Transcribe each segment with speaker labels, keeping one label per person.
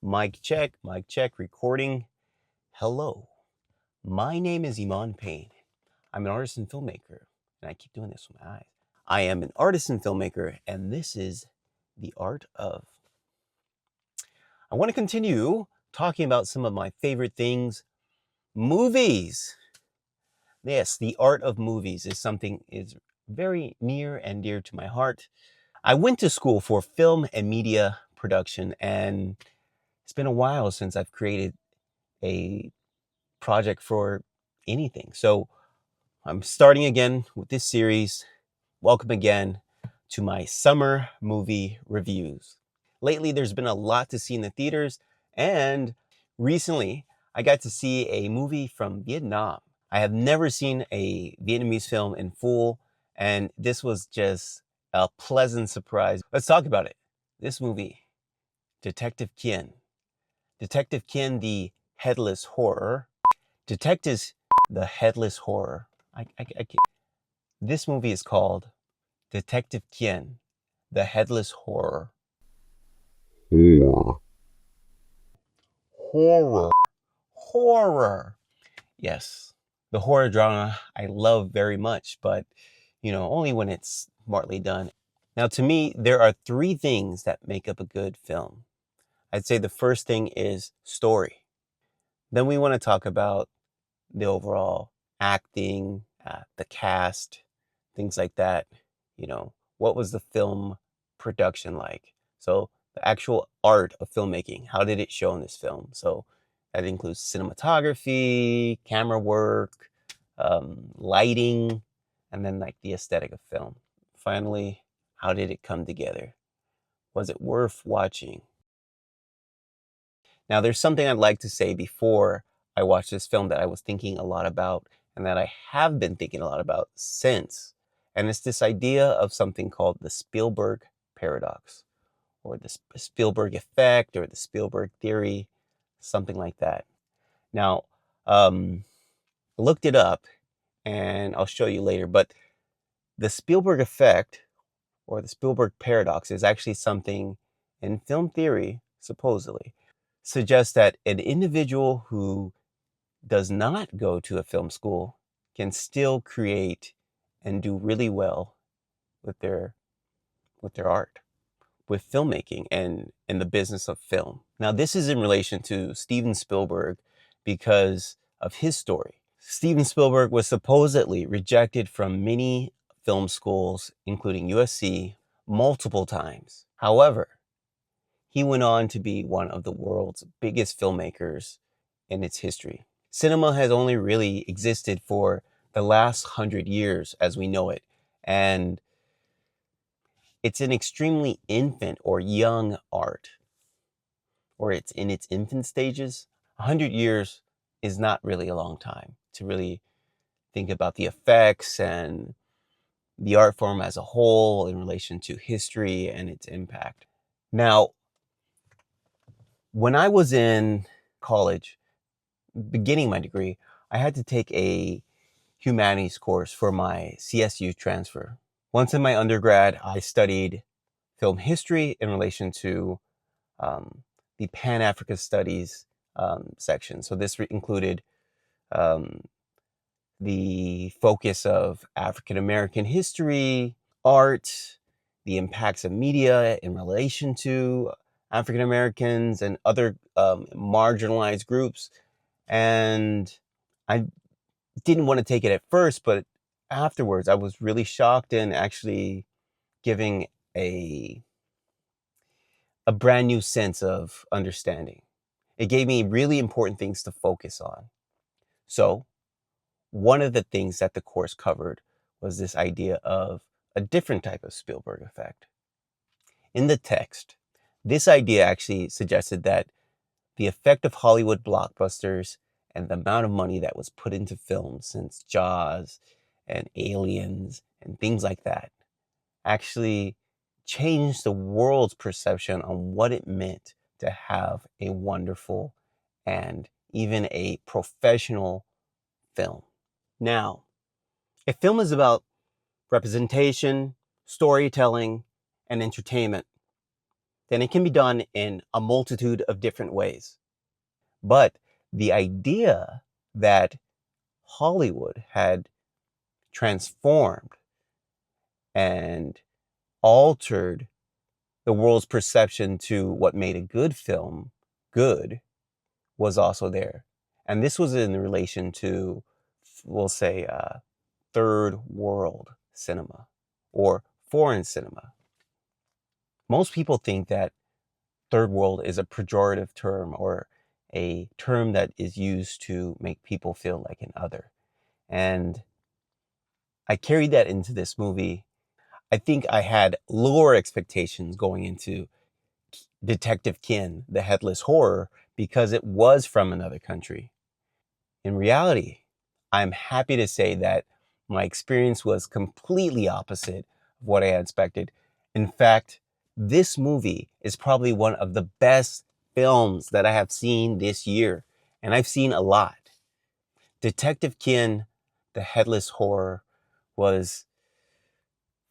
Speaker 1: Mic check, recording. Hello, my name is Iman Payne. I'm an artist and filmmaker, and I keep doing this with my eyes. I am an artist and filmmaker, and this is the art of. I want to continue talking about some of my favorite things, movies. Yes, the art of movies is something is very near and dear to my heart. I went to school for film and media production, and it's been a while since I've created a project for anything. So I'm starting again with this series. Welcome again to my summer movie reviews. Lately, there's been a lot to see in the theaters, and recently, I got to see a movie from Vietnam. I have never seen a Vietnamese film in full, and this was just a pleasant surprise. Let's talk about it. This movie, Detective Kien. Detective Kien, the Headless Horror. Detectives, the Headless Horror. I can't. This movie is called Detective Kien, the Headless Horror.
Speaker 2: Yeah.
Speaker 1: Horror. Horror. Yes. The horror genre I love very much, but only when it's smartly done. Now, to me, there are three things that make up a good film. I'd say the first thing is story. Then we want to talk about the overall acting, the cast, things like that. What was the film production like? So the actual art of filmmaking, how did it show in this film? So that includes cinematography, camera work, lighting, and then like the aesthetic of film. Finally, how did it come together? Was it worth watching? Now, there's something I'd like to say before I watched this film that I was thinking a lot about and that I have been thinking a lot about since. And it's this idea of something called the Spielberg paradox or the Spielberg effect or the Spielberg theory, something like that. Now, I looked it up and I'll show you later, but the Spielberg effect or the Spielberg paradox is actually something in film theory, supposedly, suggests that an individual who does not go to a film school can still create and do really well with their art, with filmmaking and in the business of film. Now, this is in relation to Steven Spielberg because of his story. Steven Spielberg was supposedly rejected from many film schools, including USC, multiple times. However, he went on to be one of the world's biggest filmmakers in its history. Cinema has only really existed for the last 100 years as we know it, and it's an extremely infant or young art, or it's in its infant stages. 100 years is not really a long time to really think about the effects and the art form as a whole in relation to history and its impact. Now, when I was in college, beginning my degree, I had to take a humanities course for my CSU transfer. Once in my undergrad, I studied film history in relation to um, the Pan Africa Studies section. So this included um, the focus of African American history, art, the impacts of media in relation to African Americans and other marginalized groups. And I didn't want to take it at first, but afterwards I was really shocked and actually giving a brand new sense of understanding. It gave me really important things to focus on. So, one of the things that the course covered was this idea of a different type of Spielberg effect. In the text, this idea actually suggested that the effect of Hollywood blockbusters and the amount of money that was put into films since Jaws and Aliens and things like that actually changed the world's perception on what it meant to have a wonderful and even a professional film. Now, if film is about representation, storytelling, and entertainment, then it can be done in a multitude of different ways. But the idea that Hollywood had transformed and altered the world's perception to what made a good film good was also there. And this was in relation to, we'll say, third world cinema or foreign cinema. Most people think that third world is a pejorative term or a term that is used to make people feel like an other. And I carried that into this movie. I think I had lower expectations going into Detective Kien, the Headless Horror, because it was from another country. In reality, I'm happy to say that my experience was completely opposite of what I had expected. In fact, this movie is probably one of the best films that I have seen this year, and I've seen a lot. Detective Kien, the Headless Horror, was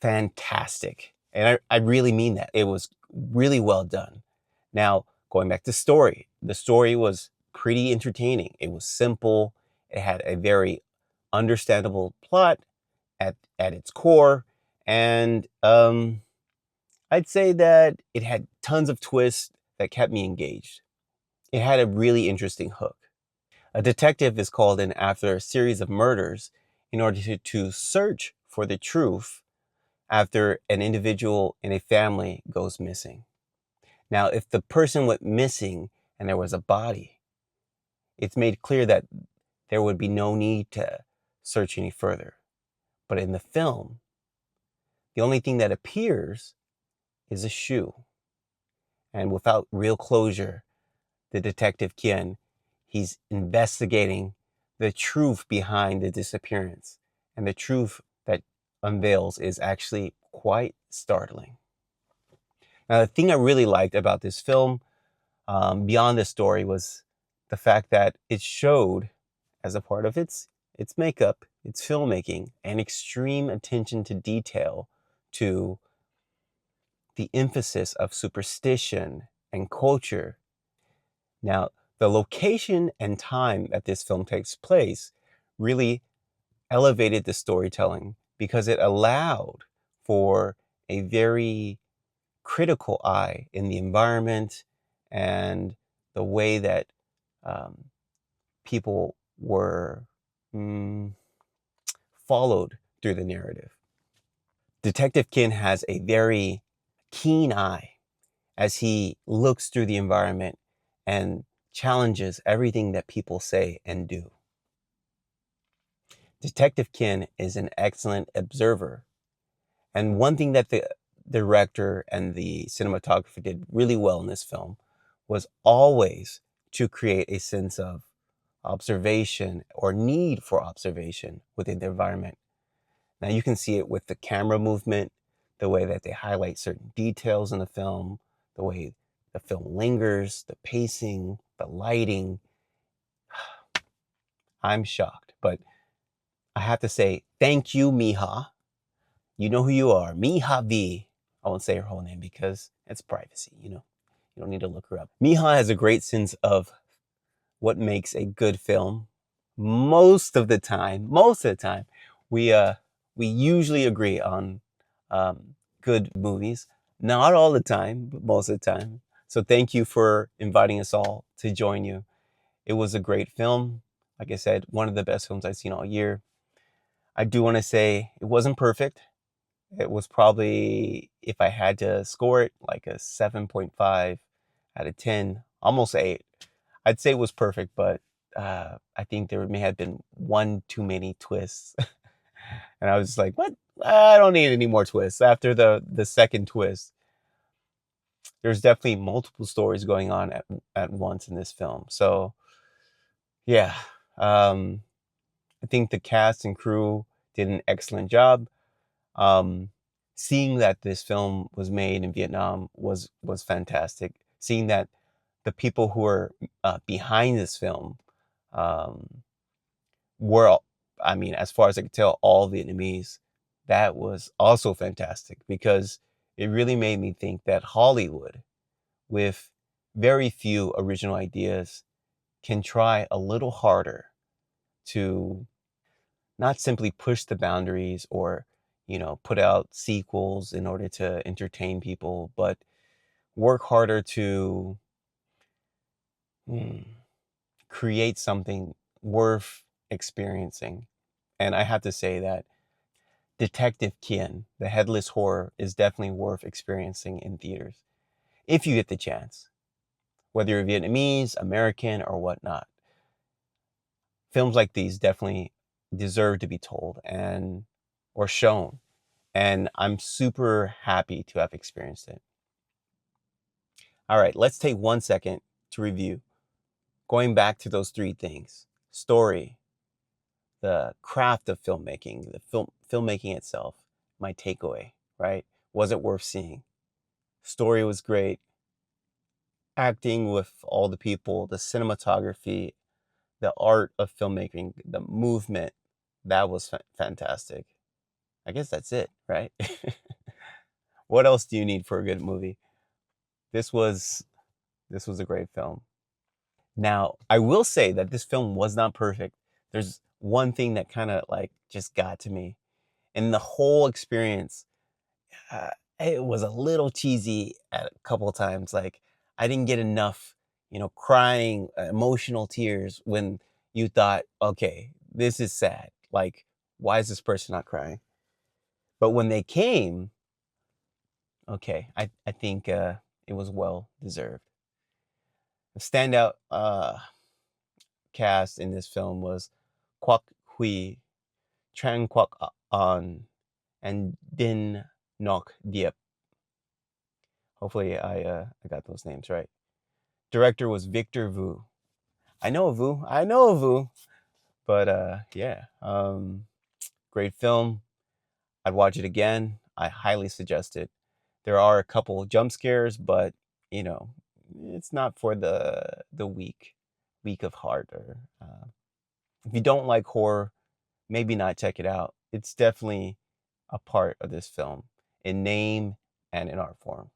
Speaker 1: fantastic. And I really mean that. It was really well done. Now, going back to story, the story was pretty entertaining. It was simple. It had a very understandable plot at its core. And I'd say that it had tons of twists that kept me engaged. It had a really interesting hook. A detective is called in after a series of murders in order to search for the truth after an individual in a family goes missing. Now, if the person went missing and there was a body, it's made clear that there would be no need to search any further. But in the film, the only thing that appears is a shoe. And without real closure, the detective Kien, he's investigating the truth behind the disappearance. And the truth that unveils is actually quite startling. Now, the thing I really liked about this film, beyond the story, was the fact that it showed, as a part of its makeup, its filmmaking, an extreme attention to detail to the emphasis of superstition and culture. Now, the location and time that this film takes place really elevated the storytelling because it allowed for a very critical eye in the environment and the way that um, people were followed through the narrative. Detective Kien has a very keen eye as he looks through the environment and challenges everything that people say and do. Detective Kien is an excellent observer. And one thing that the director and the cinematographer did really well in this film was always to create a sense of observation or need for observation within the environment. Now you can see it with the camera movement, the way that they highlight certain details in the film, the way the film lingers, the pacing, the lighting. I'm shocked, but I have to say thank you, Miha. You know who you are, Miha V. I won't say her whole name because it's privacy, you know. You don't need to look her up. Miha has a great sense of what makes a good film. Most of the time, we usually agree on good movies. Not all the time, but most of the time. So thank you for inviting us all to join you. It was a great film. Like I said, one of the best films I've seen all year. I do want to say it wasn't perfect. It was probably, if I had to score it, like a 7.5 out of 10, almost 8. I'd say it was perfect, but I think there may have been one too many twists. And I was just like, what? I don't need any more twists. After the second twist, there's definitely multiple stories going on at once in this film. So yeah, um, I think the cast and crew did an excellent job. Um, Seeing that this film was made in Vietnam was fantastic. Seeing that the people who are behind this film um, were, I mean, as far as I could tell, all Vietnamese. That was also fantastic because it really made me think that Hollywood with very few original ideas can try a little harder to not simply push the boundaries or, put out sequels in order to entertain people, but work harder to mm, create something worth experiencing. And I have to say that Detective Kien, the Headless Horror, is definitely worth experiencing in theaters if you get the chance, whether you're Vietnamese, American, or whatnot. Films like these definitely deserve to be told and or shown. And I'm super happy to have experienced it. All right, let's take 1 second to review. Going back to those three things: story, the craft of filmmaking, the filmmaking itself, my takeaway, right? Was it worth seeing? Story was great. Acting with all the people, the cinematography, the art of filmmaking, the movement, that was fantastic. I guess that's it, right? What else do you need for a good movie? This was this was a great film. Now, I will say that this film was not perfect. There's one thing that kind of like just got to me. And the whole experience, uh, it was a little cheesy at a couple of times. Like I didn't get enough, crying, emotional tears when you thought, okay, this is sad. Like, why is this person not crying? But when they came, okay, I think it was well deserved. The standout cast in this film was Kwok Hui, Tran Kwok An, and Din Nok Diep. Hopefully, I got those names right. Director was Victor Vu. I know Vu. I know Vu. But yeah, great film. I'd watch it again. I highly suggest it. There are a couple jump scares, but you know, it's not for the weak of heart. Or if you don't like horror, maybe not check it out. It's definitely a part of this film in name and in art form.